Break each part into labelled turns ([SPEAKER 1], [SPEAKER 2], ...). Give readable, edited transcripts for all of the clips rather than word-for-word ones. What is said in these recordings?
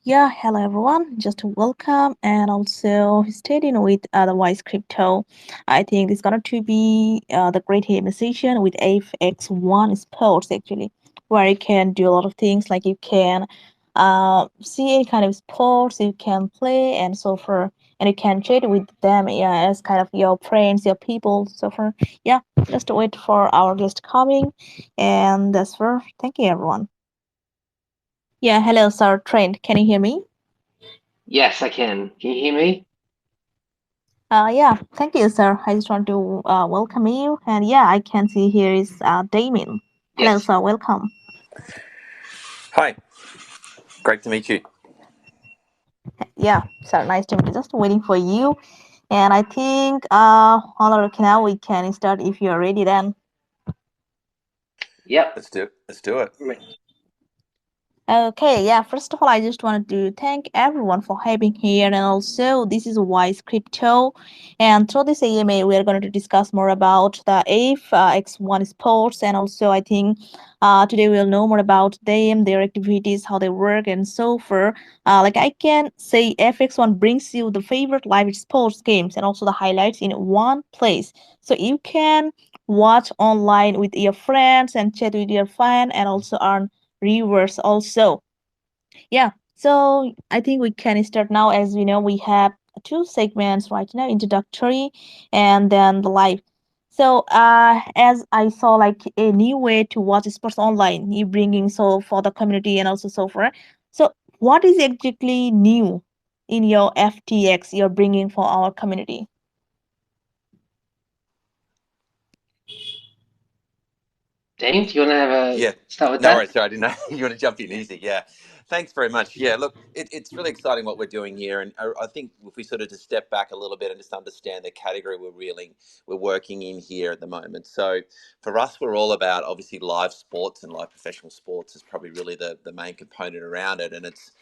[SPEAKER 1] Yeah, hello everyone. Just welcome and also stay tuned with the Wise Crypto. I think it's going to be the great session with FX1 Sports actually, where you can do a lot of things like you can see any kind of sports you can play and so forth, and you can trade with them, yeah, as kind of your friends, your people, so forth. Yeah, just wait for our guest coming, and that's for thank you everyone. Yeah, hello, sir. Trent, can you hear me?
[SPEAKER 2] Yes, I can. Can you hear me?
[SPEAKER 1] Yeah, thank you, sir. I just want to welcome you. And yeah, I can see here is Damien. Hello,
[SPEAKER 2] Yes.
[SPEAKER 1] sir. Welcome.
[SPEAKER 3] Hi, great to meet you.
[SPEAKER 1] Yeah, sir. Nice to meet you. Just waiting for you. And I think, okay, now we can start if you're ready then.
[SPEAKER 2] Yep.
[SPEAKER 3] Let's do it.
[SPEAKER 1] Okay, yeah, first of all, I just wanted to thank everyone for having here. And also, this is Wise Crypto. And through this AMA, we are going to discuss more about the AF X1 Sports. And also, I think today we'll know more about them, their activities, how they work, and so forth. Like I can say, FX1 brings you the favorite live sports games and also the highlights in one place. So you can watch online with your friends and chat with your fan and also earn reverse also. Yeah, so I think we can start now. As we know, we have two segments right now, introductory and then the live. So as I saw like a new way to watch sports online, you bringing so for the community and also so forth. So what is exactly new in your FTX you're bringing for our community?
[SPEAKER 2] Dame, do you want to have a
[SPEAKER 3] Yeah,
[SPEAKER 2] start with
[SPEAKER 3] no
[SPEAKER 2] that?
[SPEAKER 3] worries. Sorry, I didn't know you want to jump in easy. Yeah, thanks very much. Yeah, look, it's really exciting what we're doing here, and I think if we sort of just step back a little bit and just understand the category we're working in here at the moment. So for us, we're all about obviously live sports and live professional sports is probably really the main component around it, and it's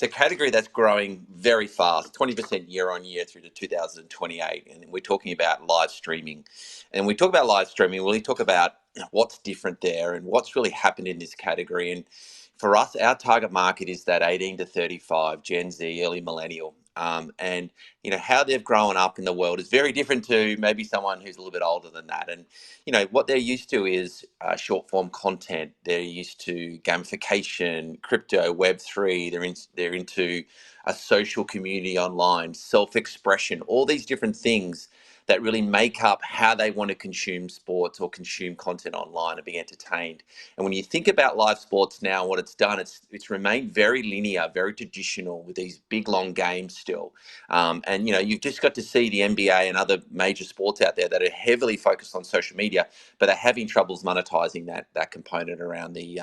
[SPEAKER 3] a category that's growing very fast, 20% year on year through to 2028, and we're talking about live streaming. And we talk about live streaming, we talk about what's different there and what's really happened in this category. And for us, our target market is that 18 to 35, Gen Z, early millennial. And how they've grown up in the world is very different to maybe someone who's a little bit older than that. And what they're used to is short form content. They're used to gamification, crypto, Web3. They're into a social community online, self expression, all these different things that really make up how they want to consume sports or consume content online and be entertained. And when you think about live sports now, what it's done, it's remained very linear, very traditional with these big long games still. And you've just got to see the NBA and other major sports out there that are heavily focused on social media, but they're having troubles monetizing that component around the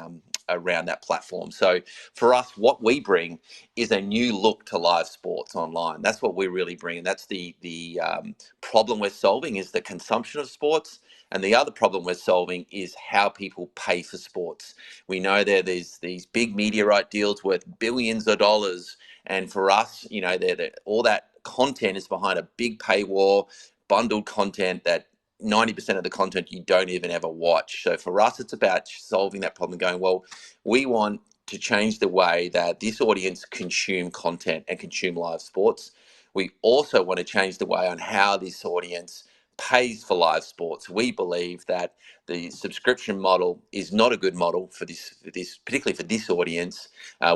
[SPEAKER 3] around that platform. So for us, what we bring is a new look to live sports online. That's what we really bring. That's the problem we're solving is the consumption of sports. And the other problem we're solving is how people pay for sports. We know there are these big media right deals worth billions of dollars. And for us, all that content is behind a big paywall, bundled content that 90% of the content you don't even ever watch. So for us, it's about solving that problem, going, well, we want to change the way that this audience consume content and consume live sports. We also want to change the way on how this audience pays for live sports. We believe that the subscription model is not a good model for this particularly for this audience.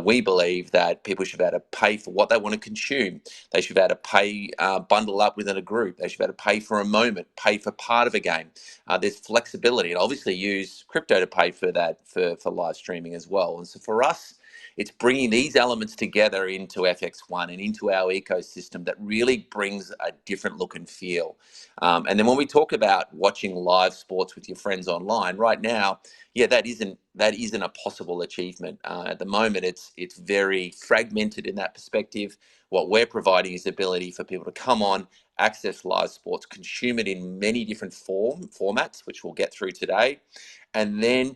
[SPEAKER 3] We believe that people should be able to pay for what they want to consume. They should be able to pay, bundle up within a group. They should be able to pay for a moment, pay for part of a game. There's flexibility, and obviously use crypto to pay for that for live streaming as well. And so for us, it's bringing these elements together into FX1 and into our ecosystem that really brings a different look and feel. And then when we talk about watching live sports with your friends online, right now, yeah, that isn't a possible achievement at the moment. It's very fragmented in that perspective. What we're providing is the ability for people to come on, access live sports, consume it in many different formats, which we'll get through today, and then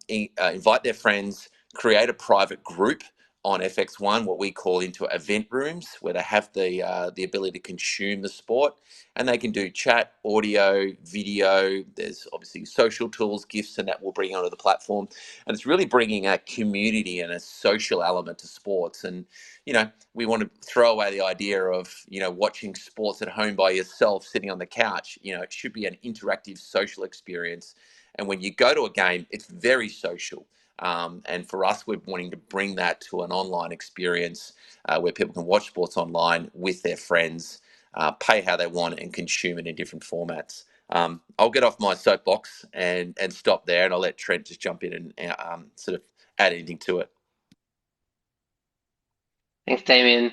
[SPEAKER 3] invite their friends, create a private group on FX1 what we call into event rooms, where they have the ability to consume the sport, and they can do chat, audio, video. There's obviously social tools, GIFs, and that we'll bring onto the platform. And it's really bringing a community and a social element to sports. And we want to throw away the idea of watching sports at home by yourself, sitting on the couch. It should be an interactive social experience. And when you go to a game, it's very social. And for us, we're wanting to bring that to an online experience where people can watch sports online with their friends, pay how they want, and consume it in different formats. I'll get off my soapbox and stop there, and I'll let Trent just jump in and sort of add anything to it.
[SPEAKER 2] Thanks, Damien.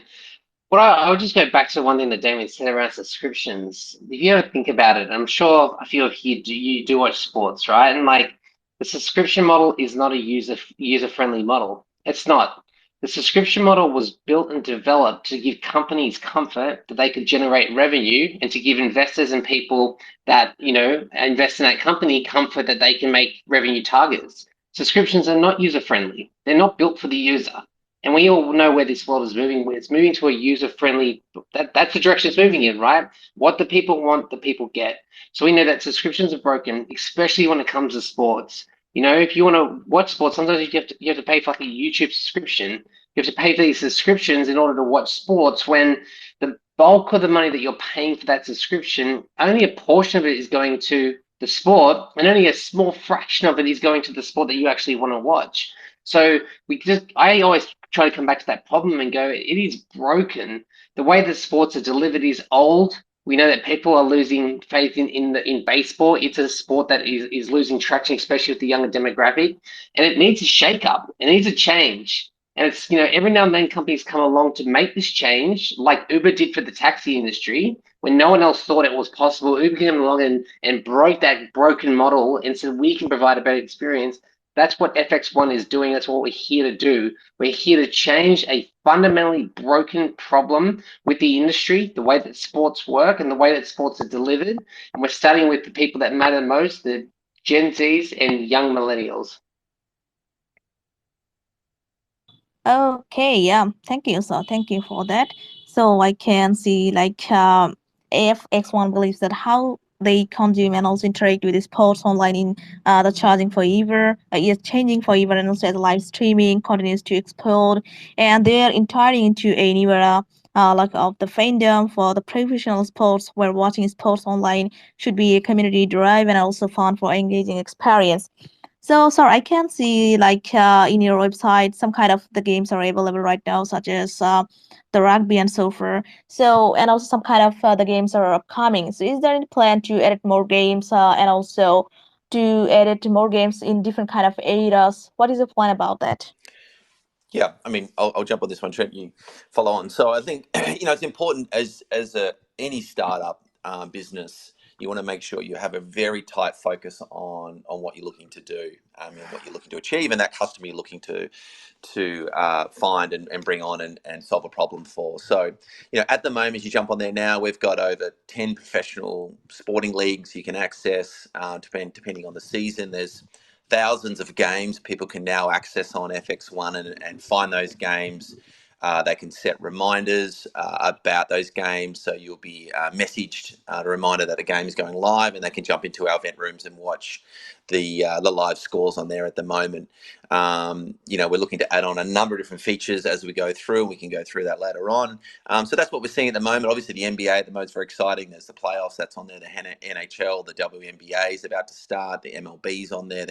[SPEAKER 2] Well, I'll just go back to one thing that Damien said around subscriptions. If you ever think about it, I'm sure a few of you do watch sports, right? And like the subscription model is not a user-friendly model. It's not. The subscription model was built and developed to give companies comfort that they could generate revenue, and to give investors and people that invest in that company comfort that they can make revenue targets. Subscriptions are not user-friendly. They're not built for the user. And we all know where this world is moving. It's moving to a user-friendly, that's the direction it's moving in, right? What the people want, the people get. So we know that subscriptions are broken, especially when it comes to sports. If you want to watch sports, sometimes you have to pay for like a YouTube subscription. You have to pay for these subscriptions in order to watch sports, when the bulk of the money that you're paying for that subscription, only a portion of it is going to the sport, and only a small fraction of it is going to the sport that you actually want to watch. So I always try to come back to that problem and go, it is broken. The way that sports are delivered is old. We know that people are losing faith in baseball. It's a sport that is losing traction, especially with the younger demographic, and it needs a shake up. It needs a change. And it's, every now and then companies come along to make this change, like Uber did for the taxi industry. When no one else thought it was possible, Uber came along and broke that broken model and said, we can provide a better experience. That's what FX1 is doing. That's what we're here to do. We're here to change a fundamentally broken problem with the industry, the way that sports work and the way that sports are delivered. And we're starting with the people that matter most, the Gen Zs and young millennials.
[SPEAKER 1] Okay, yeah, thank you. So thank you for that. So I can see like FX1 believes that how they consume and also interact with the sports online in the charging forever, is changing forever, and also as live streaming continues to explode, and they are entering into a new era. Like of the fandom for the professional sports, where watching sports online should be a community drive and also fun for engaging experience. So, sorry, I can see like in your website some kind of the games are available right now, such as the rugby and so forth. So, and also some kind of the games are upcoming. So, is there any plan to edit more games and also to edit more games in different kind of areas? What is the plan about that?
[SPEAKER 3] Yeah, I mean, I'll jump on this one, Trent. You follow on. So I think it's important as any startup business, you want to make sure you have a very tight focus on what you're looking to do, and what you're looking to achieve, and that customer you're looking to find and bring on and solve a problem for. So at the moment, as you jump on there now, we've got over 10 professional sporting leagues you can access. Depending on the season, there's thousands of games people can now access on FX1 and find those games. They can set reminders about those games, so you'll be messaged a reminder that a game is going live, and they can jump into our event rooms and watch the live scores on there at the moment. We're looking to add on a number of different features as we go through, and we can go through that later on. So that's what we're seeing at the moment. Obviously, the NBA at the moment is very exciting. There's the playoffs that's on there. The NHL, the WNBA is about to start. The MLB's on there.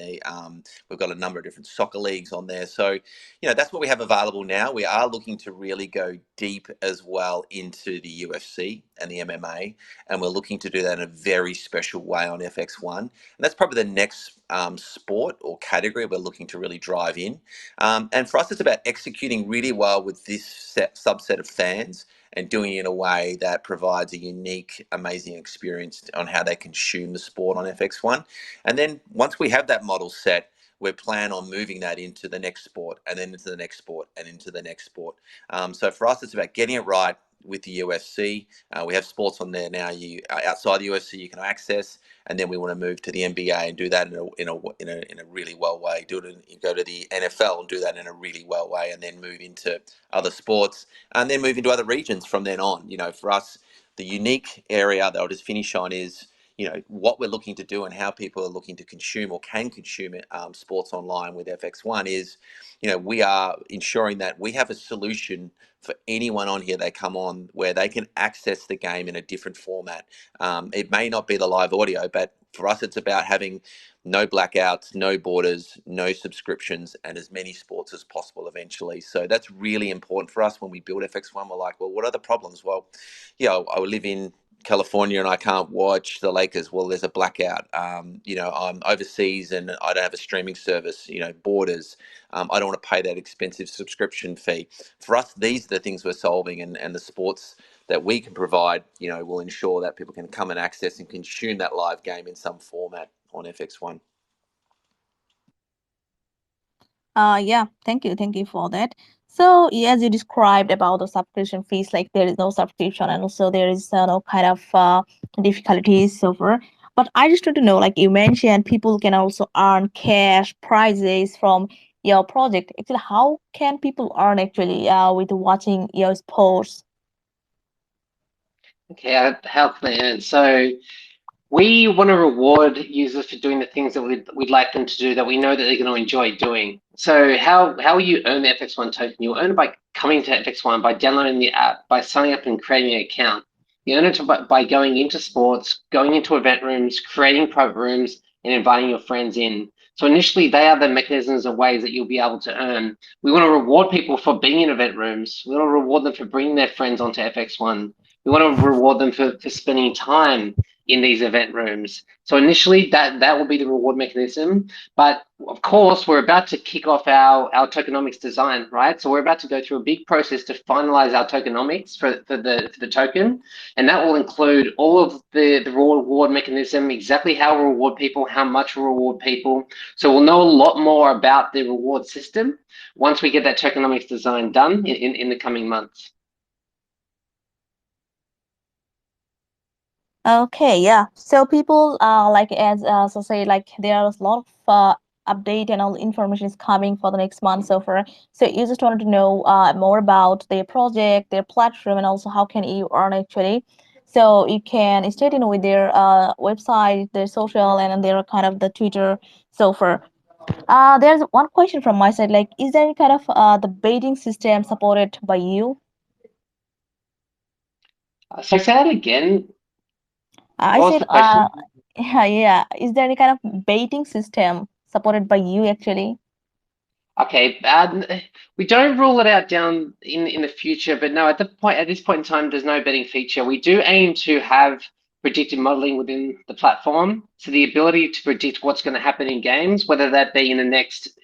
[SPEAKER 3] We've got a number of different soccer leagues on there. So, that's what we have available now. We are looking to really go deep as well into the UFC and the MMA, and we're looking to do that in a very special way on FX1. And that's probably the next sport or category we're looking to really drive in. And for us, it's about executing really well with this subset of fans and doing it in a way that provides a unique, amazing experience on how they consume the sport on FX1. And then once we have that model set, we plan on moving that into the next sport, and then into the next sport, and into the next sport. So for us, it's about getting it right, with the UFC. We have sports on there now. You outside the UFC you can access, and then we want to move to the NBA and do that in a really well way. Go to the NFL and do that in a really well way, and then move into other sports, and then move into other regions from then on. For us, the unique area that I'll just finish on is what we're looking to do and how people are looking to consume or can consume sports online with FX1 is, we are ensuring that we have a solution for anyone on here that come on where they can access the game in a different format. It may not be the live audio, but for us, it's about having no blackouts, no borders, no subscriptions, and as many sports as possible eventually. So that's really important for us when we build FX1. We're like, well, what are the problems? Well, I live in California and I can't watch the Lakers. Well, there's a blackout. I'm overseas and I don't have a streaming service, borders. I don't want to pay that expensive subscription fee. For us, these are the things we're solving, and the sports that we can provide, will ensure that people can come and access and consume that live game in some format on FX1.
[SPEAKER 1] Yeah, thank you for that. So, as you described about the subscription fees, like there is no subscription, and also there is no kind of difficulties so far. But I just want to know, like you mentioned, people can also earn cash prizes from your project. Actually, how can people earn actually with watching your sports?
[SPEAKER 2] Okay, how can they earn? So we want to reward users for doing the things that we'd like them to do that we know that they're going to enjoy doing. So how you earn the FX1 token? You earn it by coming to FX1, by downloading the app, by signing up and creating an account. You earn it by going into sports, going into event rooms, creating private rooms, and inviting your friends in. So initially, they are the mechanisms and ways that you'll be able to earn. We want to reward people for being in event rooms. We want to reward them for bringing their friends onto FX1. We want to reward them for spending time in these event rooms. So initially that will be the reward mechanism. But of course, we're about to kick off our tokenomics design, right? So we're about to go through a big process to finalize our tokenomics for the token. And that will include all of the reward mechanism, exactly how we reward people, how much we reward people. So we'll know a lot more about the reward system once we get that tokenomics design done in the coming months.
[SPEAKER 1] Okay, yeah. So people like as so say like there are a lot of update and all information is coming for the next month so far. So you just wanted to know more about their project, their platform, and also how can you earn actually. So you can stay in with their website, their social, and their kind of the Twitter so far. There's one question from my side, like, is there any kind of the baiting system supported by you?
[SPEAKER 2] So say that again.
[SPEAKER 1] I
[SPEAKER 2] What was
[SPEAKER 1] said,
[SPEAKER 2] the question?
[SPEAKER 1] yeah, yeah. Is there any kind of baiting system supported by you actually?
[SPEAKER 2] Okay, we don't rule it out down in the future, but no, at this point in time, there's no betting feature. We do aim to have predictive modeling within the platform, so the ability to predict what's going to happen in games, whether that be in the next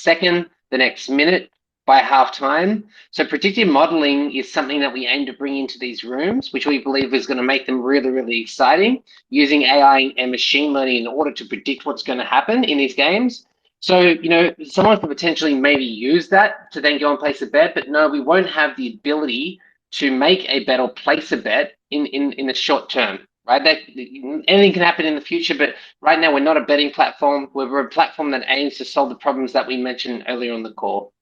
[SPEAKER 2] second, the next minute, by half time. So predictive modeling is something that we aim to bring into these rooms, which we believe is going to make them really, really exciting, using AI and machine learning in order to predict what's going to happen in these games. So, someone could potentially maybe use that to then go and place a bet, but no, we won't have the ability to make a bet or place a bet in the short term, right? That anything can happen in the future, but right now we're not a betting platform. We're a platform that aims to solve the problems that we mentioned earlier on the call.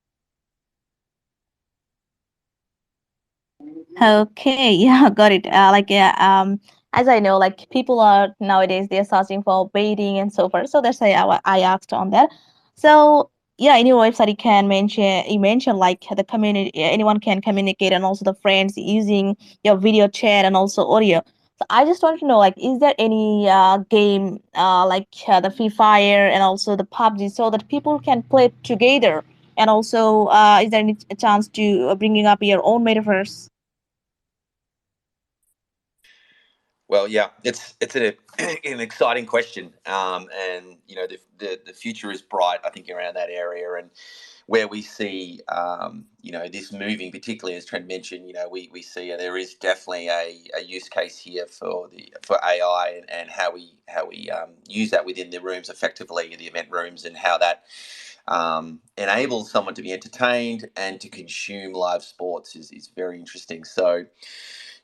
[SPEAKER 1] Okay, yeah, got it. Like, yeah, as I know, like people are nowadays they're searching for baiting and so forth. So that's why I asked on that. So yeah, in your website you mentioned like the community, anyone can communicate and also the friends using your video chat and also audio. So I just want to know like, is there any game like the Free Fire and also the PUBG so that people can play together? And also, is there any chance to bringing up your own metaverse?
[SPEAKER 3] Well, yeah, it's an exciting question, and the future is bright. I think around that area, and where we see this moving, particularly as Trent mentioned, we see there is definitely a use case here for AI and how we use that within the rooms effectively, the event rooms, and how that enables someone to be entertained and to consume live sports is very interesting. So,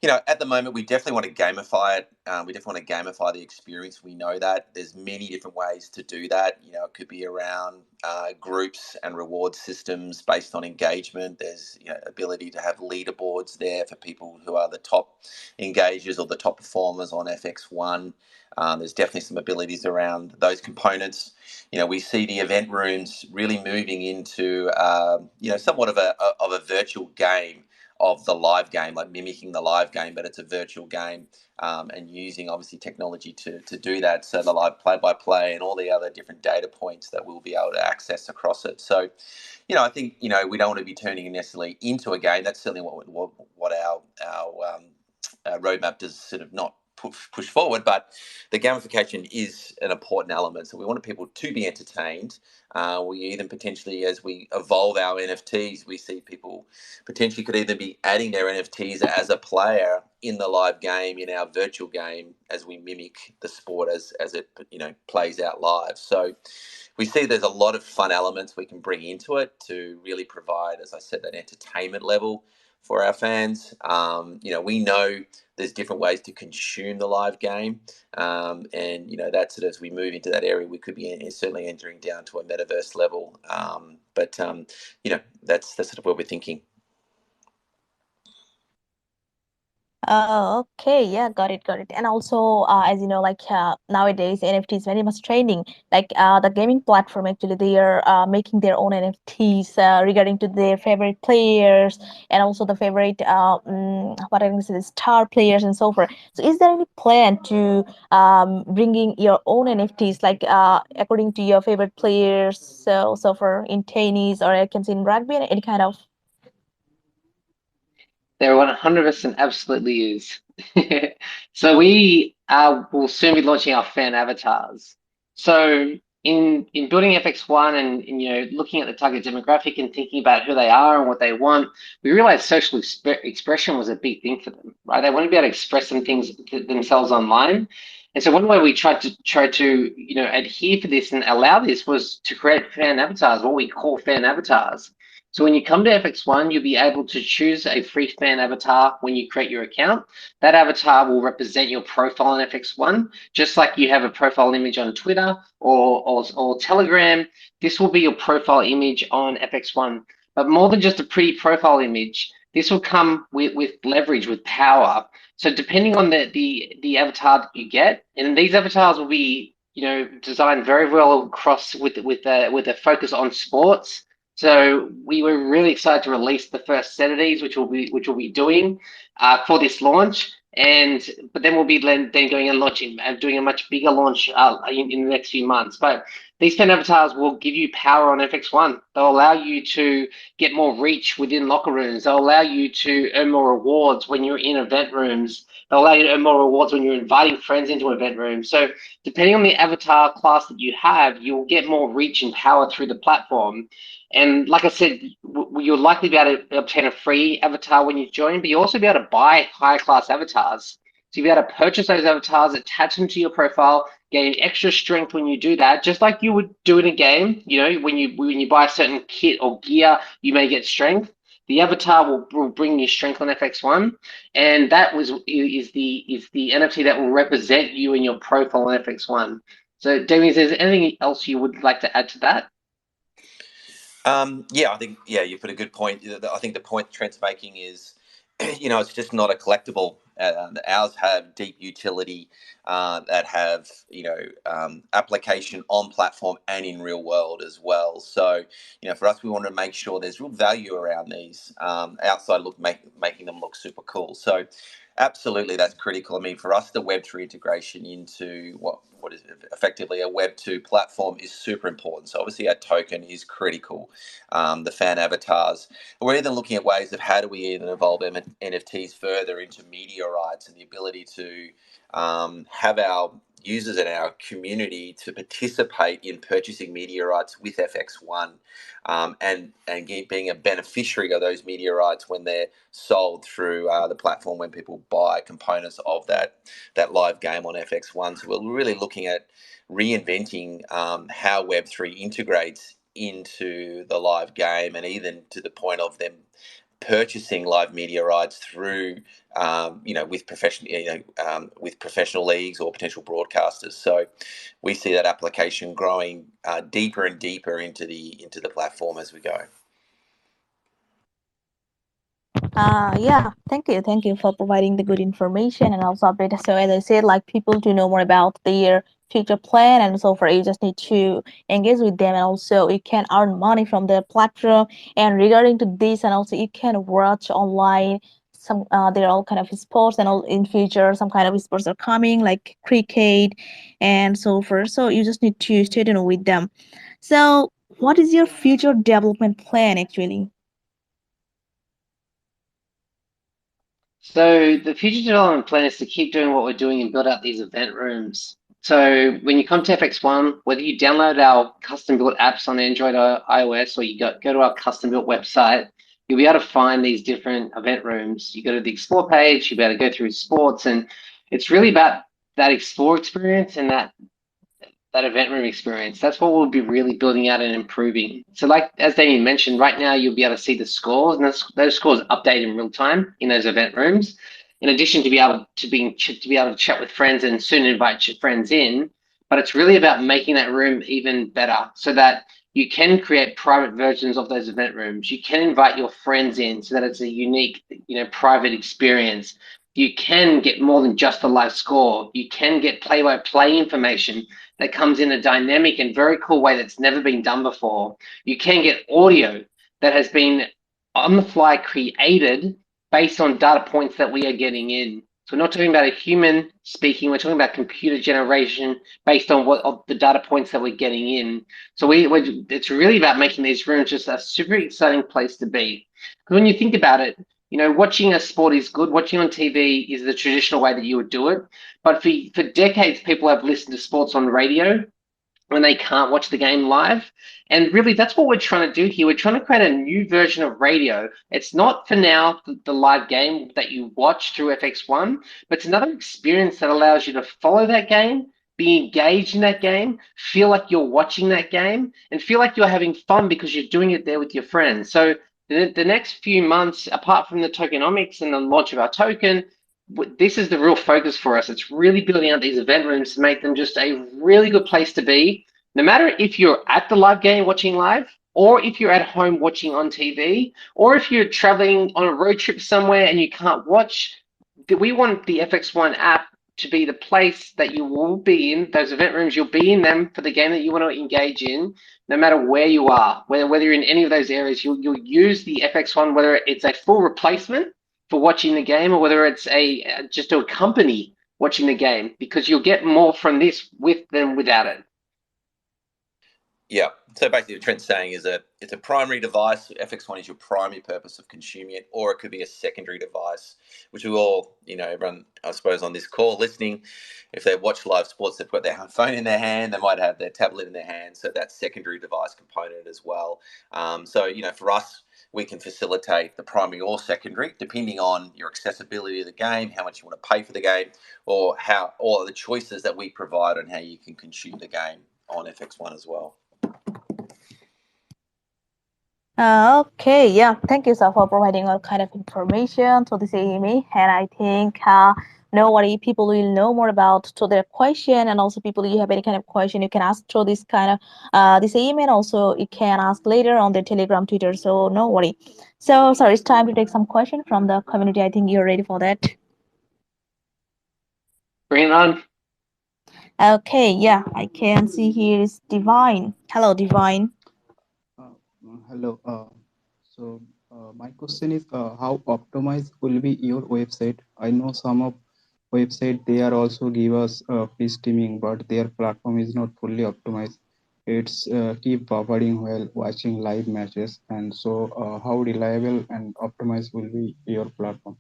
[SPEAKER 3] at the moment, we definitely want to gamify it. We definitely want to gamify the experience. We know that there's many different ways to do that. It could be around groups and reward systems based on engagement. There's ability to have leaderboards there for people who are the top engagers or the top performers on FX1. There's definitely some abilities around those components. We see the event rooms really moving into somewhat of a virtual game of the live game, like mimicking the live game, but it's a virtual game, and using obviously technology to do that. So the live play-by-play and all the other different data points that we'll be able to access across it. So, I think we don't want to be turning it necessarily into a game. That's certainly what our roadmap does sort of not push forward, but the gamification is an important element. So we want people to be entertained. We even potentially, as we evolve our NFTs, we see people potentially could either be adding their NFTs as a player in the live game, in our virtual game, as we mimic the sport as it plays out live. So we see there's a lot of fun elements we can bring into it to really provide, as I said, that entertainment level for our fans. We know there's different ways to consume the live game, and that's sort of, as we move into that area, we could be certainly entering down to a metaverse level. But that's sort of what we're thinking.
[SPEAKER 1] Oh, okay. Yeah, got it, got it. And also, as you know, nowadays NFT is very much trending. The gaming platform actually they are making their own NFTs regarding to their favorite players and also the favorite what I can say, star players and so forth. So, is there any plan to bringing your own NFTs according to your favorite players? So for in tennis or I can say in rugby, any kind of.
[SPEAKER 2] There 100% absolutely is. So we will soon be launching our fan avatars. So in building FX1 and looking at the target demographic and thinking about who they are and what they want, we realized social expression was a big thing for them, right? They want to be able to express some things themselves online. And so one way we tried to adhere to this and allow this was to create fan avatars, what we call fan avatars. So when you come to FX1, you'll be able to choose a free fan avatar when you create your account. That avatar will represent your profile on FX1, just like you have a profile image on Twitter or Telegram. This will be your profile image on FX1. But more than just a pretty profile image, this will come with leverage, with power. So depending on the avatar that you get, and these avatars will be designed very well across with a focus on sports. So we were really excited to release the first set of these, which we'll be doing for this launch. But then we'll be then going and launching and doing a much bigger launch in the next few months. But these fan avatars will give you power on FX1. They'll allow you to get more reach within locker rooms. They'll allow you to earn more rewards when you're in event rooms. They'll allow you to earn more rewards when you're inviting friends into event rooms. So depending on the avatar class that you have, you'll get more reach and power through the platform. And like I said, you'll likely be able to obtain a free avatar when you join, but you'll also be able to buy higher class avatars. So you'll be able to purchase those avatars, attach them to your profile, gain extra strength when you do that, just like you would do in a game. When you buy a certain kit or gear, you may get strength. The avatar will bring you strength on FX1, and that is the NFT that will represent you in your profile on FX1. So, Damien, is there anything else you would like to add to that?
[SPEAKER 3] I think you put a good point. I think the point Trent's making is, it's just not a collectible. Ours have deep utility that have application on platform and in real world as well. So for us, we want to make sure there's real value around these outside making them look super cool. So absolutely, that's critical. I mean, for us, the Web3 integration into what is effectively a Web2 platform is super important. So obviously, our token is critical. The fan avatars. We're even looking at ways of how do we even evolve NFTs further into media rights and the ability to have our users and our community to participate in purchasing media rights with FX1 and being a beneficiary of those media rights when they're sold through the platform, when people buy components of that live game on FX1. So we're really looking at reinventing how Web3 integrates into the live game, and even to the point of them purchasing live media rights through, with professional leagues or potential broadcasters. So we see that application growing deeper and deeper into the platform as we go.
[SPEAKER 1] Yeah, thank you for providing the good information and also update. So as I said, like people to know more about their future plan and so forth, you just need to engage with them, and also you can earn money from the platform. And regarding to this, and also you can watch online some they're all kind of sports, and all in future some kind of sports are coming like cricket and so forth. So you just need to stay tuned with them. So what is your future development plan actually?
[SPEAKER 2] So the future development plan is to keep doing what we're doing and build out these event rooms. So when you come to FX1, whether you download our custom built apps on Android or iOS, or you go to our custom built website, you'll be able to find these different event rooms. You go to the explore page, you'll be able to go through sports, and it's really about that explore experience and that event room experience. That's what we'll be really building out and improving. So like, as Damien mentioned, right now you'll be able to see the scores, and those scores update in real time in those event rooms. In addition to be able to chat with friends and soon invite your friends in, but it's really about making that room even better so that you can create private versions of those event rooms. You can invite your friends in so that it's a unique, private experience. You can get more than just a live score. You can get play-by-play information that comes in a dynamic and very cool way that's never been done before. You can get audio that has been on the fly created based on data points that we are getting in. So we're not talking about a human speaking, we're talking about computer generation based on of the data points that we're getting in. So it's really about making these rooms just a super exciting place to be. Because when you think about it, watching a sport is good. Watching on TV is the traditional way that you would do it. But for decades, people have listened to sports on radio when they can't watch the game live. And really, that's what we're trying to do here. We're trying to create a new version of radio. It's not for now the live game that you watch through FX1, but it's another experience that allows you to follow that game, be engaged in that game, feel like you're watching that game, and feel like you're having fun because you're doing it there with your friends. So the next few months, apart from the tokenomics and the launch of our token, this is the real focus for us. It's really building out these event rooms to make them just a really good place to be, no matter if you're at the live game watching live, or if you're at home watching on TV, or if you're traveling on a road trip somewhere and you can't watch. We want the FX1 app to be the place that you will be in, those event rooms, you'll be in them for the game that you want to engage in, no matter where you are, whether you're in any of those areas, you'll use the FX1, whether it's a full replacement for watching the game or whether it's just to accompany watching the game, because you'll get more from this with than without it.
[SPEAKER 3] Yeah. So basically, what Trent's saying is it's a primary device. FX1 is your primary purpose of consuming it, or it could be a secondary device, which we all, everyone, I suppose, on this call listening, if they watch live sports, they've got their phone in their hand, they might have their tablet in their hand. So that secondary device component as well. So, for us, we can facilitate the primary or secondary, depending on your accessibility of the game, how much you want to pay for the game, or all the choices that we provide on how you can consume the game on FX1 as well.
[SPEAKER 1] Okay, yeah, thank you, sir, for providing all kind of information to this AMA, and I think nobody people will know more about to their question, and also people you have any kind of question you can ask through this kind of this AMA, and also you can ask later on the Telegram, Twitter. So no worry. So sorry, it's time to take some question from the community. I think you're ready for that.
[SPEAKER 2] Bring it on.
[SPEAKER 1] Okay, yeah, I can see here is Divine. Hello, Divine.
[SPEAKER 4] Hello. My question is, how optimized will be your website? I know some of website they are also give us free streaming, but their platform is not fully optimized. It's keep buffering while watching live matches, and so how reliable and optimized will be your platform?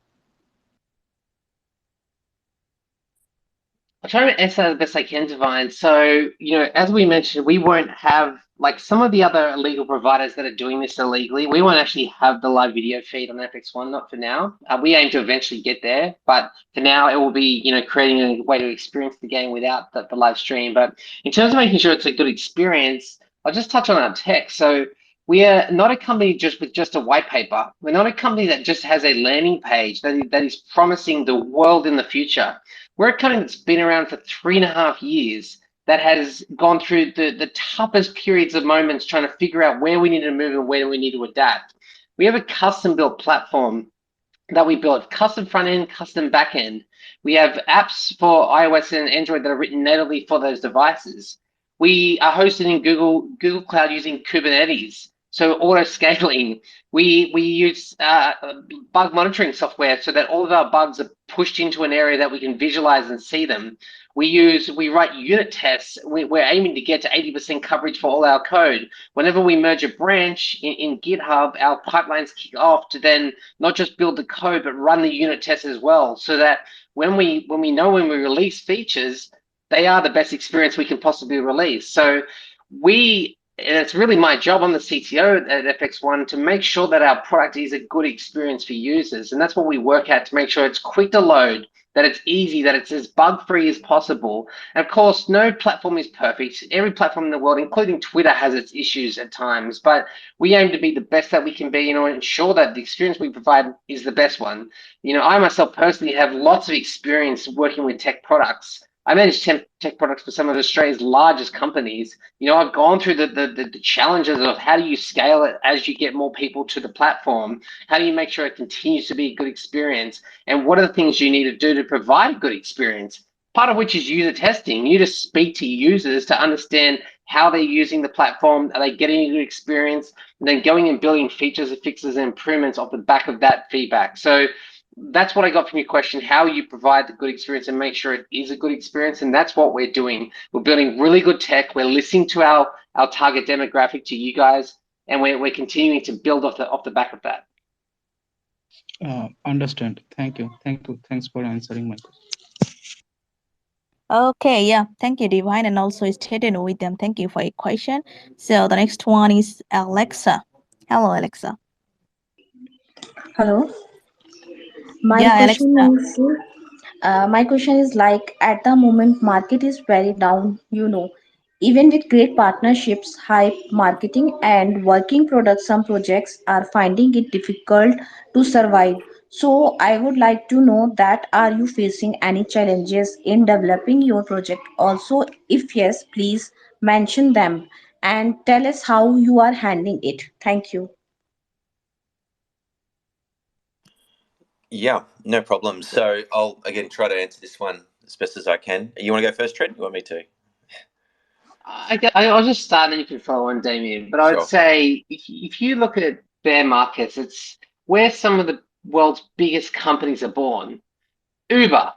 [SPEAKER 2] I'll try to answer that the best I can, Divine. So, as we mentioned, we won't have, like some of the other illegal providers that are doing this illegally, we won't actually have the live video feed on FX1, not for now. We aim to eventually get there, but for now it will be, creating a way to experience the game without the live stream. But in terms of making sure it's a good experience, I'll just touch on our tech. So we are not a company just with just a white paper. We're not a company that just has a landing page that is promising the world in the future. We're a company that's been around for 3.5 years that has gone through the toughest periods of moments trying to figure out where we need to move and where we need to adapt. We have a custom built platform that we built, custom front end, custom back end. We have apps for iOS and Android that are written natively for those devices. We are hosted in Google Cloud using Kubernetes, so auto scaling. We use bug monitoring software so that all of our bugs are pushed into an area that we can visualize and see them. We write unit tests. We're aiming to get to 80% coverage for all our code. Whenever we merge a branch in GitHub, our pipelines kick off to then not just build the code, but run the unit tests as well, so that when we know when we release features, they are the best experience we can possibly release. So and it's really my job, I'm the CTO at FX1, to make sure that our product is a good experience for users. And that's what we work at, to make sure it's quick to load, that it's easy, that it's as bug-free as possible. And of course, no platform is perfect. Every platform in the world, including Twitter, has its issues at times, but we aim to be the best that we can be, ensure that the experience we provide is the best one. I myself personally have lots of experience working with tech products. I manage tech products for some of Australia's largest companies. I've gone through the challenges of how do you scale it as you get more people to the platform? How do you make sure it continues to be a good experience? And what are the things you need to do to provide a good experience? Part of which is user testing. You just speak to users to understand how they're using the platform. Are they getting a good experience? And then going and building features, fixes, and improvements off the back of that feedback. So that's what I got from your question, how you provide the good experience and make sure it is a good experience. And that's what we're doing. We're building really good tech. We're listening to our target demographic, to you guys, and we're continuing to build off the back of that.
[SPEAKER 4] Understand. Thank you. Thanks for answering my question.
[SPEAKER 1] Okay, yeah, thank you, Divine, and also stated with them. Thank you for your question. So the next one is Alexa. Hello, Alexa.
[SPEAKER 5] Hello. My
[SPEAKER 1] Yeah,
[SPEAKER 5] question
[SPEAKER 1] Alexa.
[SPEAKER 5] is, like at the moment market is very down. Even with great partnerships, hype, marketing, and working products, some projects are finding it difficult to survive. So I would like to know that are you facing any challenges in developing your project? Also, if yes, please mention them and tell us how you are handling it. Thank you.
[SPEAKER 3] Yeah, no problem. So I'll again try to answer this one as best as I can. You want to go first, Trent? You want me to?
[SPEAKER 2] I'll just start and you can follow on, Damien. But I would
[SPEAKER 3] Sure.
[SPEAKER 2] say if you look at bear markets, it's where some of the world's biggest companies are born. Uber,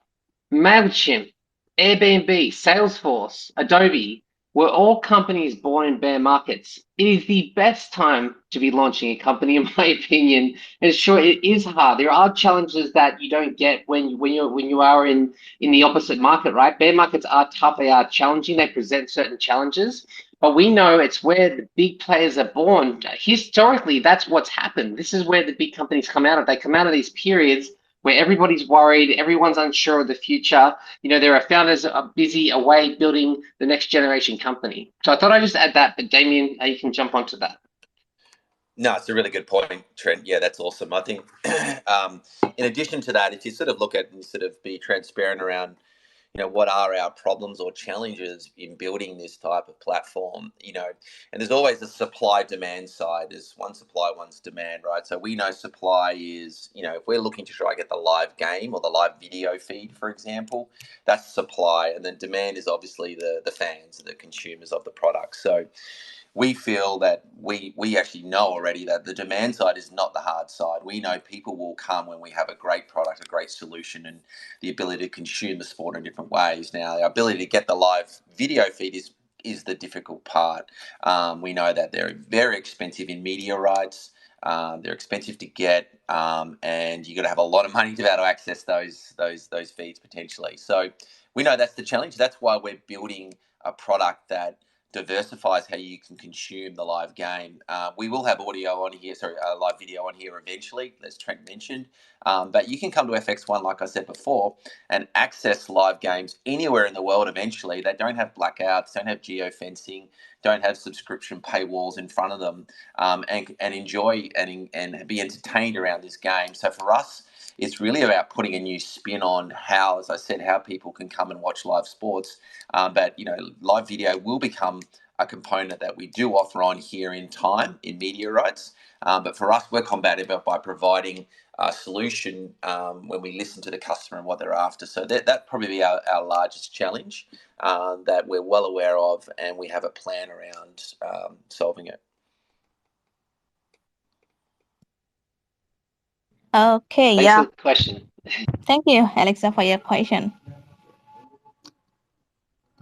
[SPEAKER 2] MailChimp, Airbnb, Salesforce, Adobe were all companies born in bear markets. It is the best time to be launching a company, in my opinion. And sure, it is hard. There are challenges that you don't get when you are in the opposite market, right? Bear markets are tough. They are challenging. They present certain challenges. But we know it's where the big players are born. Historically, that's what's happened. This is where the big companies come out of. They come out of these periods where everybody's worried, everyone's unsure of the future. There are founders are busy away building the next generation company. So I thought I'd just add that, but Damien, you can jump onto that.
[SPEAKER 3] No, it's a really good point, Trent. Yeah, that's awesome. I think in addition to that, if you sort of look at and sort of be transparent around, what are our problems or challenges in building this type of platform, and there's always a supply demand side. There's one supply, one's demand, right? So we know supply is, if we're looking to try to get the live game or the live video feed, for example, that's supply. And then demand is obviously the fans, the consumers of the product. So we feel that we actually know already that the demand side is not the hard side. We know people will come when we have a great product, a great solution, and the ability to consume the sport in different ways. Now, our ability to get the live video feed is the difficult part. We know that they're very expensive in media rights. They're expensive to get, and you got to have a lot of money to be able to access those feeds potentially. So we know that's the challenge. That's why we're building a product that diversifies how you can consume the live game. We will have audio on here, live video on here eventually, as Trent mentioned. But you can come to FX1, like I said before, and access live games anywhere in the world eventually. They don't have blackouts, don't have geofencing, don't have subscription paywalls in front of them, and enjoy and be entertained around this game. So for us, it's really about putting a new spin on how, as I said, how people can come and watch live sports. But live video will become a component that we do offer on here in time in media rights. But for us, we're combative by providing a solution when we listen to the customer and what they're after. So that probably be our largest challenge that we're well aware of, and we have a plan around solving it.
[SPEAKER 1] Okay,
[SPEAKER 2] Thanks
[SPEAKER 1] yeah.
[SPEAKER 2] for the question.
[SPEAKER 1] Thank you, Alexa, for your question.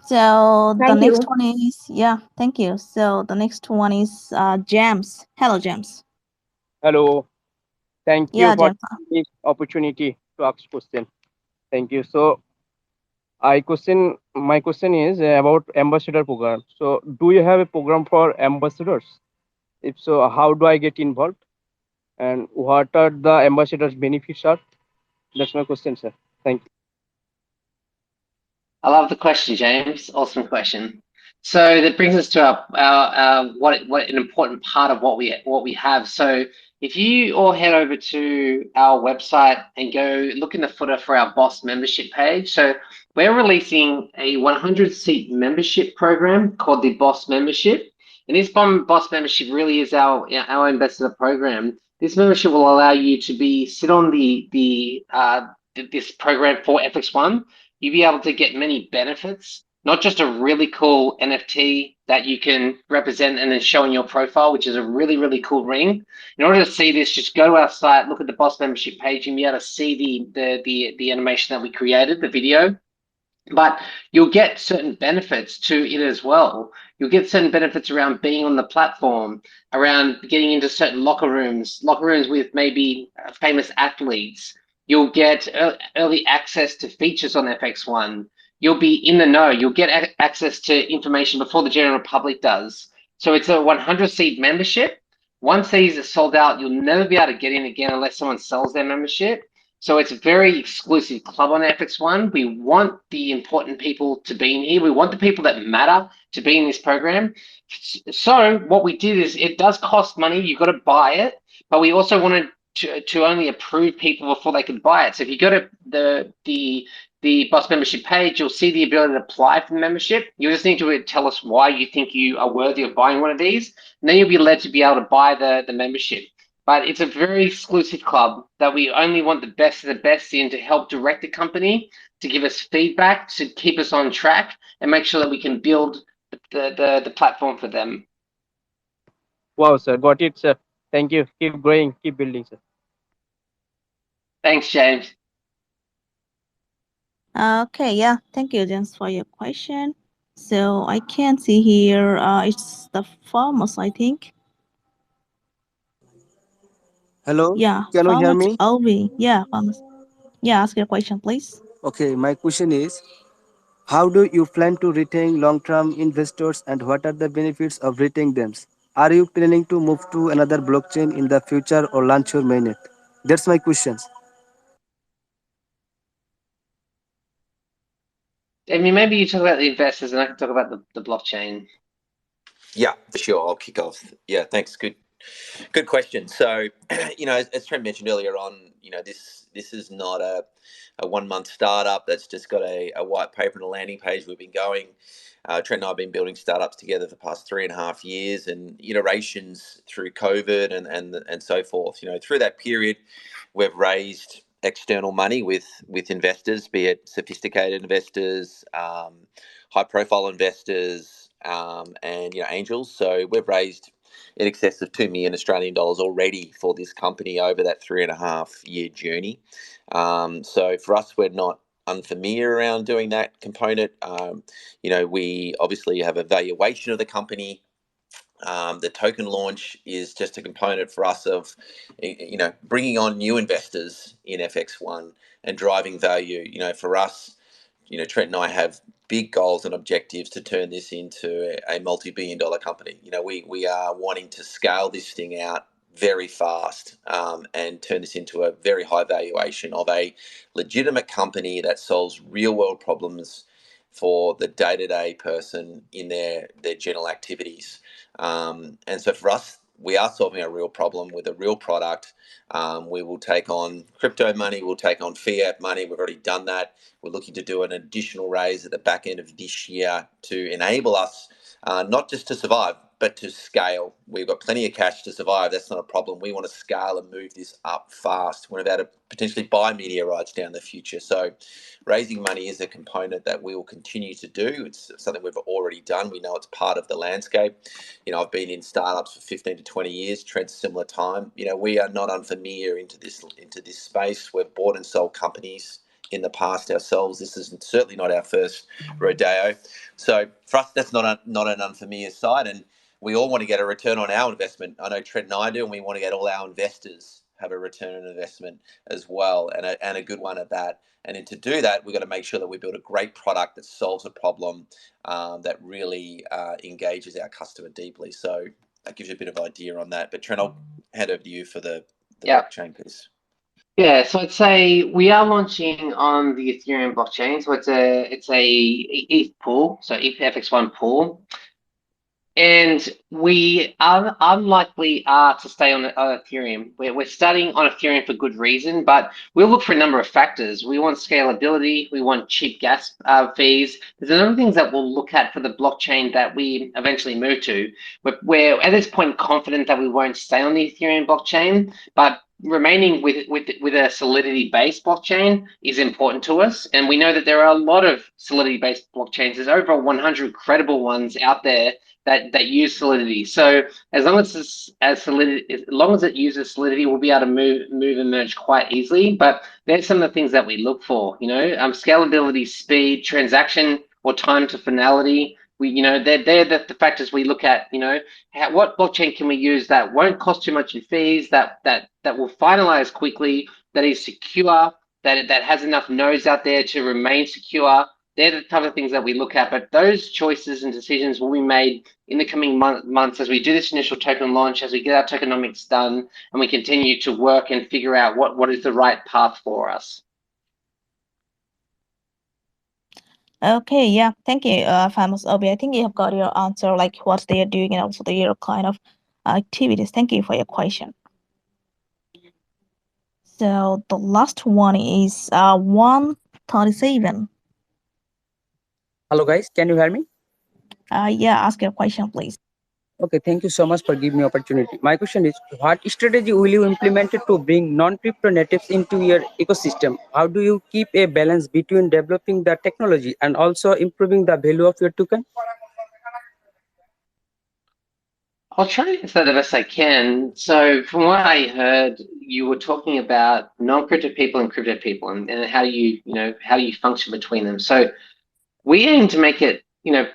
[SPEAKER 1] So the
[SPEAKER 5] Thank
[SPEAKER 1] next
[SPEAKER 5] you.
[SPEAKER 1] one is, yeah, thank you. So the next one is James. Hello, James.
[SPEAKER 6] Hello, thank you
[SPEAKER 1] Yeah,
[SPEAKER 6] for
[SPEAKER 1] James.
[SPEAKER 6] this opportunity to ask question. Thank you. So, my question is about ambassador program. So, do you have a program for ambassadors? If so, how do I get involved? And what are the ambassadors' benefits are? That's my question, sir. Thank you.
[SPEAKER 2] I love the question, James. Awesome question. So that brings us to our what an important part of what we have. So if you all head over to our website and go look in the footer for our Boss membership page. So we're releasing a 100-seat membership program called the Boss Membership. And this Boss membership really is our ambassador program. This membership will allow you to sit on this program for FX1. You'll be able to get many benefits, not just a really cool NFT that you can represent and then show in your profile, which is a really, really cool ring. In order to see this, just go to our site, look at the Boss membership page, and be able to see the animation that we created, the video. But you'll get certain benefits to it as well. You'll get certain benefits around being on the platform, around getting into certain locker rooms with maybe famous athletes. You'll get early access to features on FX1. You'll be in the know. You'll get access to information before the general public does. So it's a 100-seat membership. Once these are sold out, you'll never be able to get in again unless someone sells their membership. So it's a very exclusive club on FX1. We want the important people to be in here. We want the people that matter to be in this program. So what we did is, it does cost money. You've got to buy it, but we also wanted to only approve people before they could buy it. So if you go to the Boss membership page, you'll see the ability to apply for the membership. You just need to tell us why you think you are worthy of buying one of these, and then you'll be led to be able to buy the membership. But it's a very exclusive club that we only want the best of the best in to help direct the company, to give us feedback, to keep us on track, and make sure that we can build the platform for them.
[SPEAKER 6] Wow, sir. Got it, sir. Thank you. Keep growing. Keep building, sir.
[SPEAKER 2] Thanks, James.
[SPEAKER 1] Okay, yeah, thank you, James, for your question. So I can see here, it's the farmers, I think.
[SPEAKER 7] Hello,
[SPEAKER 1] Yeah,
[SPEAKER 7] can you hear
[SPEAKER 1] farmers
[SPEAKER 7] me?
[SPEAKER 1] Ovi. Yeah, farmers. Yeah, ask your question, please.
[SPEAKER 7] Okay, my question is how do you plan to retain long term investors and what are the benefits of retaining them? Are you planning to move to another blockchain in the future or launch your mainnet? That's my questions.
[SPEAKER 2] Damien, maybe you talk about the investors and I can talk about the blockchain.
[SPEAKER 3] Yeah, for sure. I'll kick off. Yeah, thanks. Good question. So, as Trent mentioned earlier on, this is not a 1 month startup that's just got a white paper and a landing page. We've been going. Trent and I have been building startups together for the past 3.5 years, and iterations through COVID and so forth. Through that period, we've raised external money with investors, be it sophisticated investors, high profile investors, and angels. So we've raised in excess of 2 million Australian dollars already for this company over that 3.5 year journey. So for us, we're not unfamiliar around doing that component. We obviously have a valuation of the company. The token launch is just a component for us of, bringing on new investors in FX1 and driving value. For us, Trent and I have big goals and objectives to turn this into a multi-billion-dollar company. We are wanting to scale this thing out very fast and turn this into a very high valuation of a legitimate company that solves real-world problems for the day-to-day person in their general activities. And so for us, we are solving a real problem with a real product. We will take on crypto money, we'll take on fiat money. We've already done that. We're looking to do an additional raise at the back end of this year to enable us not just to survive, but to scale. We've got plenty of cash to survive. That's not a problem. We want to scale and move this up fast. We're about to potentially buy media rights down the future. So raising money is a component that we will continue to do. It's something we've already done. We know it's part of the landscape. I've been in startups for 15 to 20 years. Trent's similar time. We are not unfamiliar into this space. We've bought and sold companies in the past ourselves. This is certainly not our first rodeo. So for us, that's not an unfamiliar sight, and we all want to get a return on our investment. I know Trent and I do, and we want to get all our investors have a return on investment as well, and a good one at that. And then to do that, we've got to make sure that we build a great product that solves a problem that really engages our customer deeply. So that gives you a bit of idea on that. But Trent, I'll hand over to you for the blockchain piece.
[SPEAKER 2] Yeah, so I'd say we are launching on the Ethereum blockchain. So it's a ETH pool, so ETH FX1 pool. And we are unlikely to stay on Ethereum. We're starting on Ethereum for good reason, but we'll look for a number of factors. We want scalability. We want cheap gas fees. There's a number of things that we'll look at for the blockchain that we eventually move to. We're at this point confident that we won't stay on the Ethereum blockchain, but remaining with a Solidity-based blockchain is important to us. And we know that there are a lot of Solidity-based blockchains. There's over 100 credible ones out there that use Solidity. So as long as it uses Solidity, we'll be able to move and merge quite easily. But there's some of the things that we look for. Scalability, speed, transaction or time to finality. They're the factors we look at. What blockchain can we use that won't cost too much in fees, that will finalize quickly, that is secure, that has enough nodes out there to remain secure. They're the type of things that we look at, but those choices and decisions will be made in the coming months as we do this initial token launch, as we get our tokenomics done, and we continue to work and figure out what is the right path for us.
[SPEAKER 1] Okay, yeah, thank you, Famous Obi. I think you have got your answer, like what they are doing and also their kind of activities. Thank you for your question. So the last one is 137.
[SPEAKER 8] Hello guys, can you hear me?
[SPEAKER 1] Yeah, ask your question, please.
[SPEAKER 8] Okay, thank you so much for giving me opportunity. My question is, what strategy will you implement to bring non-crypto natives into your ecosystem? How do you keep a balance between developing the technology and also improving the value of your token?
[SPEAKER 2] I'll try to answer the best I can. So from what I heard, you were talking about non-crypto people and crypto people and how you function between them. So we aim to make it,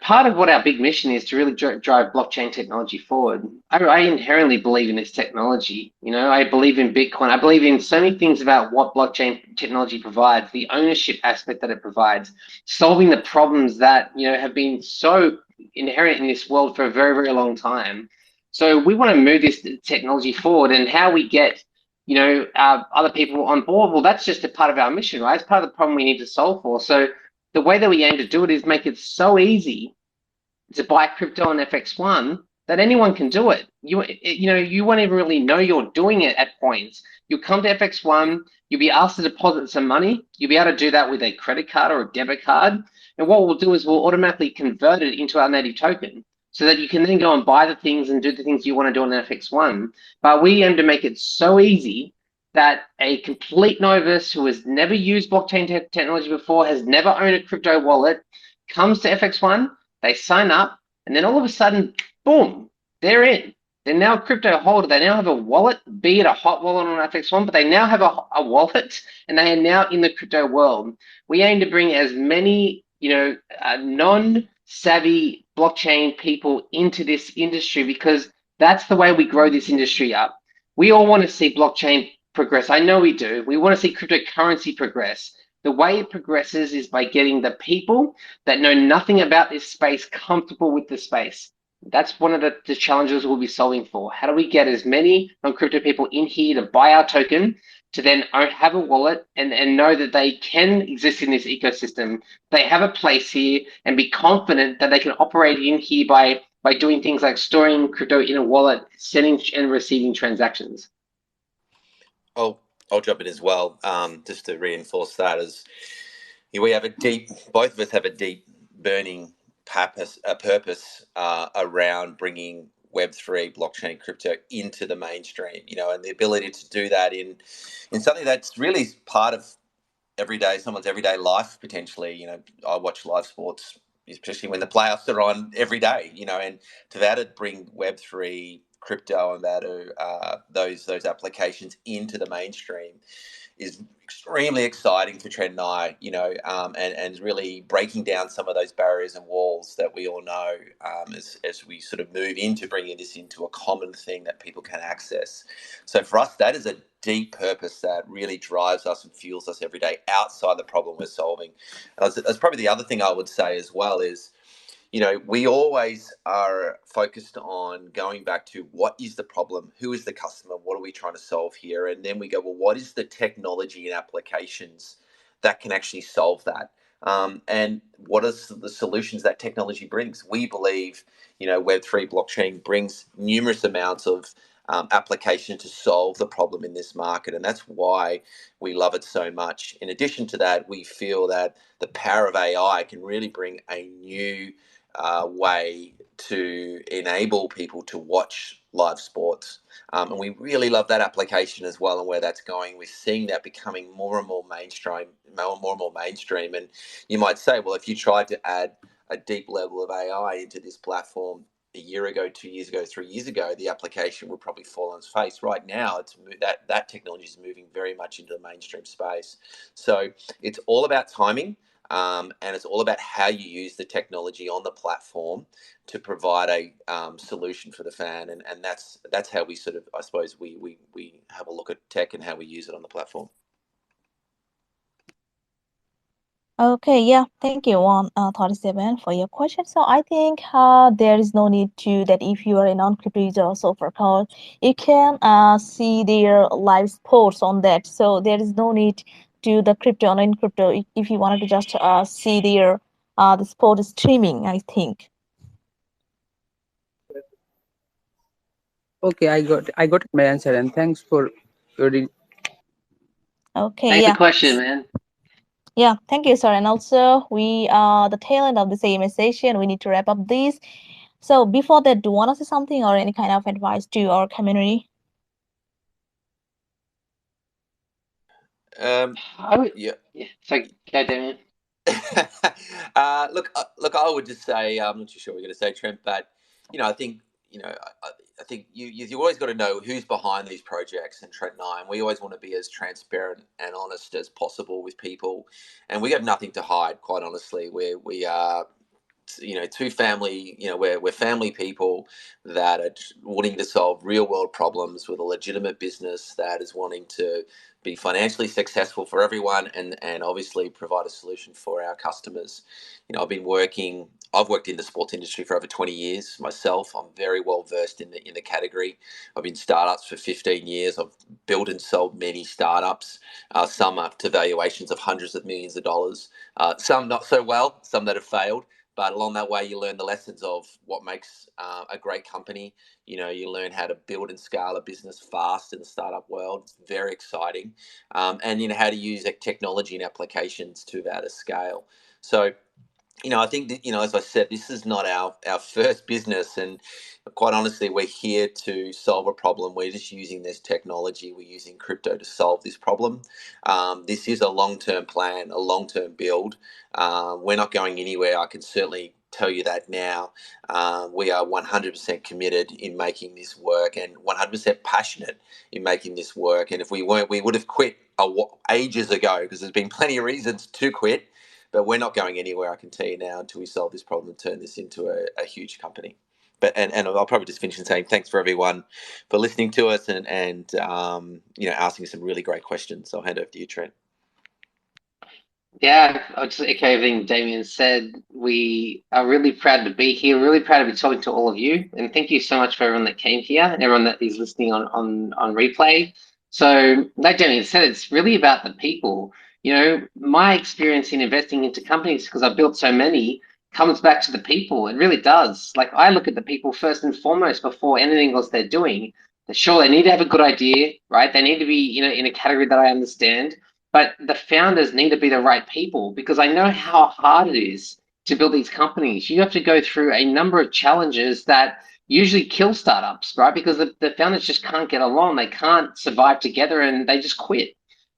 [SPEAKER 2] part of what our big mission is to really drive blockchain technology forward. I inherently believe in this technology. I believe in Bitcoin. I believe in so many things about what blockchain technology provides, the ownership aspect that it provides, solving the problems that, have been so inherent in this world for a very, very long time. So we want to move this technology forward, and how we get, other people on board. Well, that's just a part of our mission, right? It's part of the problem we need to solve for. So the way that we aim to do it is make it so easy to buy crypto on FX1 that anyone can do it. You won't even really know you're doing it at points. You'll come to FX1, you'll be asked to deposit some money. You'll be able to do that with a credit card or a debit card. And what we'll do is we'll automatically convert it into our native token so that you can then go and buy the things and do the things you want to do on FX1. But we aim to make it so easy that a complete novice who has never used blockchain technology before, has never owned a crypto wallet, comes to FX1, they sign up, and then all of a sudden, boom, they're in. They're now a crypto holder. They now have a wallet, be it a hot wallet on FX1, but they now have a wallet, and they are now in the crypto world. We aim to bring as many, non-savvy blockchain people into this industry, because that's the way we grow this industry up. We all want to see blockchain progress. I know we do. We want to see cryptocurrency progress. The way it progresses is by getting the people that know nothing about this space comfortable with the space. That's one of the challenges we'll be solving for. How do we get as many non-crypto people in here to buy our token, to then have a wallet and know that they can exist in this ecosystem, they have a place here, and be confident that they can operate in here by doing things like storing crypto in a wallet, sending and receiving transactions.
[SPEAKER 3] I'll jump in as well, just to reinforce that. As we have both of us have a deep burning purpose around bringing Web3 blockchain crypto into the mainstream, and the ability to do that in something that's really part of someone's everyday life potentially. I watch live sports, especially when the playoffs are on every day, and to be able to bring Web3 crypto and that those applications into the mainstream is extremely exciting for Trent and I, and really breaking down some of those barriers and walls that we all know, as we sort of move into bringing this into a common thing that people can access. So for us, that is a deep purpose that really drives us and fuels us every day outside the problem we're solving. And that's probably the other thing I would say as well is, we always are focused on going back to what is the problem, who is the customer, what are we trying to solve here? And then we go, well, what is the technology and applications that can actually solve that? And what are the solutions that technology brings? We believe, Web3 blockchain brings numerous amounts of application to solve the problem in this market. And that's why we love it so much. In addition to that, we feel that the power of AI can really bring a new way to enable people to watch live sports. And we really love that application as well, and where that's going. We're seeing that becoming more and more mainstream, And you might say, well, if you tried to add a deep level of AI into this platform a year ago, 2 years ago, 3 years ago, the application would probably fall on its face. Right now, that technology is moving very much into the mainstream space. So it's all about timing. And it's all about how you use the technology on the platform to provide a solution for the fan, and that's how we sort of, I suppose, we have a look at tech and how we use it on the platform.
[SPEAKER 1] Okay, yeah, thank you, 37 for your question. So I think there is no need to that if you are a non-crypto user or so for code, you can see their live sports on that. So there is no need to the crypto or non-crypto if you wanted to just see their the sport streaming, I think.
[SPEAKER 8] Okay, I got my answer, and thanks for your
[SPEAKER 1] Okay,
[SPEAKER 2] Thanks for
[SPEAKER 1] yeah.
[SPEAKER 2] the question, man.
[SPEAKER 1] Yeah, thank you, sir. And also, we are the tail end of the same session. We need to wrap up this. So before that, do you want to say something or any kind of advice to our community?
[SPEAKER 2] I would,
[SPEAKER 3] Yeah.
[SPEAKER 2] So go, Damien.
[SPEAKER 3] Look, I would just say, I'm not too sure what you're going to say, Trent, but I think, I think you always got to know who's behind these projects. And Trent and I, and we always want to be as transparent and honest as possible with people, and we have nothing to hide. Quite honestly, we are, two family, we're family people that are wanting to solve real world problems with a legitimate business that is wanting to be financially successful for everyone, and obviously provide a solution for our customers. I've worked in the sports industry for over 20 years myself. I'm very well versed in the category. I've been startups for 15 years. I've built and sold many startups, some up to valuations of hundreds of millions of dollars, some not so well, some that have failed. But along that way, you learn the lessons of what makes a great company. You learn how to build and scale a business fast in the startup world. It's very exciting. And how to use technology and applications to that scale. So, I think that, as I said, this is not our first business. And quite honestly, we're here to solve a problem. We're just using this technology. We're using crypto to solve this problem. This is a long-term plan, a long-term build. We're not going anywhere. I can certainly tell you that now. We are 100% committed in making this work, and 100% passionate in making this work. And if we weren't, we would have quit ages ago, because there's been plenty of reasons to quit. But we're not going anywhere, I can tell you now, until we solve this problem and turn this into a huge company. And I'll probably just finish in saying thanks for everyone for listening to us and asking some really great questions. I'll hand over to you, Trent.
[SPEAKER 2] Yeah, I'll just echo everything Damien said. We are really proud to be here, really proud to be talking to all of you. And thank you so much for everyone that came here and everyone that is listening on replay. So, like Damien said, it's really about the people. You know, my experience in investing into companies, because I've built so many, comes back to the people. It really does. Like, I look at the people first and foremost before anything else they're doing. Sure, they need to have a good idea, right? They need to be, in a category that I understand, but the founders need to be the right people, because I know how hard it is to build these companies. You have to go through a number of challenges that usually kill startups, right? Because the founders just can't get along, they can't survive together, and they just quit.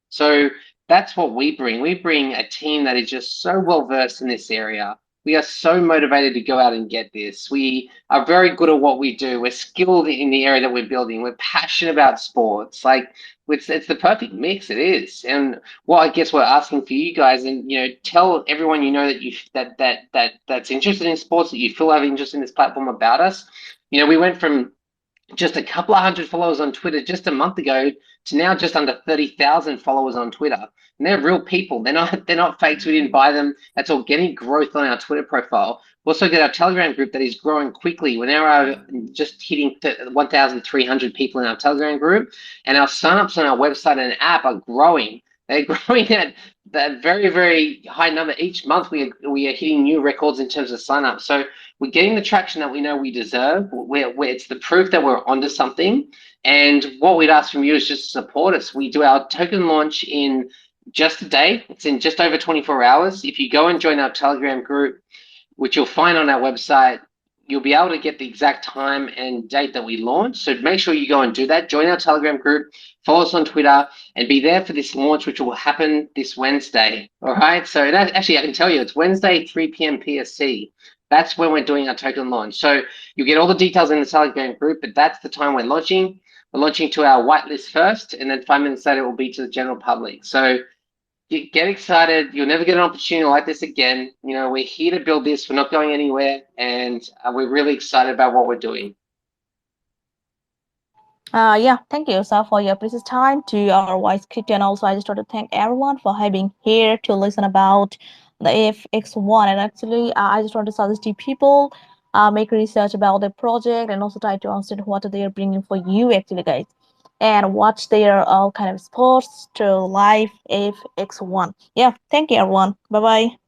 [SPEAKER 2] So that's what we bring. We bring a team that is just so well versed in this area. We are so motivated to go out and get this. We are very good at what we do. We're skilled in the area that we're building. We're passionate about sports. Like, it's the perfect mix. It is. And what I guess we're asking for you guys, and tell everyone that that's interested in sports, that you feel have interest in this platform, about us. We went from just a couple of hundred followers on Twitter just a month ago to now just under 30,000 followers on Twitter. And they're real people. They're not fakes. We didn't buy them. That's organic growth on our Twitter profile. We also got our Telegram group that is growing quickly. We're now just hitting 1,300 people in our Telegram group, and our signups on our website and app are growing. They're growing at that very, very high number. Each month we are hitting new records in terms of signups. So we're getting the traction that we know we deserve. It's the proof that we're onto something. And what we'd ask from you is just support us. We do our token launch in just a day. It's in just over 24 hours. If you go and join our Telegram group, which you'll find on our website, you'll be able to get the exact time and date that we launch. So make sure you go and do that. Join our Telegram group, follow us on Twitter, and be there for this launch, which will happen this Wednesday. All right. So actually, I can tell you, it's Wednesday, 3 p.m. PST. That's when we're doing our token launch. So you get all the details in the Telegram group, but that's the time we're launching. We're launching to our whitelist first, and then 5 minutes later, it will be to the general public. So get excited. You'll never get an opportunity like this again. We're here to build this. We're not going anywhere, and we're really excited about what we're doing.
[SPEAKER 1] Yeah, thank you, sir, for your precious time to our voice crypto. And also, I just want to thank everyone for having here to listen about the FX1. And actually, I just want to suggest to people make research about the project and also try to understand what they are bringing for you, actually, guys. And watch their all kind of sports to live FX1. Yeah, thank you, everyone. Bye bye.